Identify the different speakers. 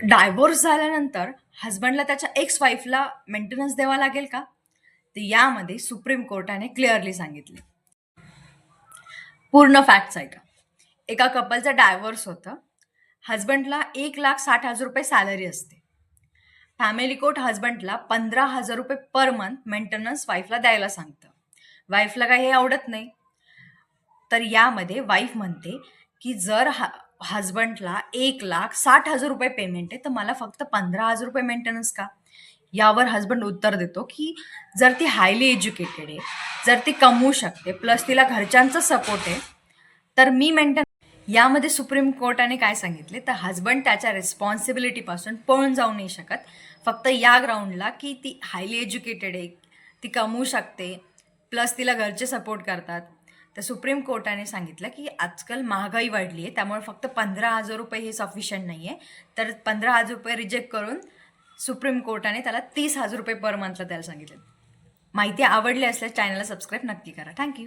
Speaker 1: Divorce झाल्यानंतर हजबंडला त्याच्या x वाईफला maintenance द्यावा लागेल का? तर यामध्ये सुप्रीम कोर्टाने क्लिअरली सांगितले. पूर्ण फॅक्ट्स ऐका. एका कपलचं डायव्होर्स होतं. हजबंडला 1,60,000 सॅलरी असते. फॅमिली कोर्ट हजबंडला 15,000 रुपये पर मंथ मेंटेनन्स वाईफला द्यायला सांगतं. वाईफला काही हे आवडत नाही. तर यामध्ये वाईफ म्हणते की जर हजबंडला 1,60,000 रुपये पेमेंट आहे तर मला फक्त 15,000 रुपये मेंटेनन्स का? यावर हजबंड उत्तर देतो की जर ती हायली एज्युकेटेड आहे, जर ती कमवू शकते, प्लस तिला घरच्यांचा सपोर्ट आहे, तर मी यामध्ये सुप्रीम कोर्टाने काय सांगितले तर हजबंड त्याच्या रिस्पॉन्सिबिलिटीपासून पळून जाऊ नाही शकत. फक्त या ग्राउंडला की ती हायली एज्युकेटेड आहे, ती कमवू शकते, प्लस तिला घरचे सपोर्ट करतात. तर सुप्रीम कोर्टाने सांगितलं की आजकाल महागाई वाढली आहे, त्यामुळे फक्त 15,000 रुपये हे सफिशियंट नाही आहे. तर 15,000 रुपये रिजेक्ट करून सुप्रीम कोर्टाने त्याला 30,000 रुपये पर मंथला द्यायला सांगितले. माहिती आवडली असल्यास चॅनलला सबस्क्राईब नक्की करा. थँक्यू.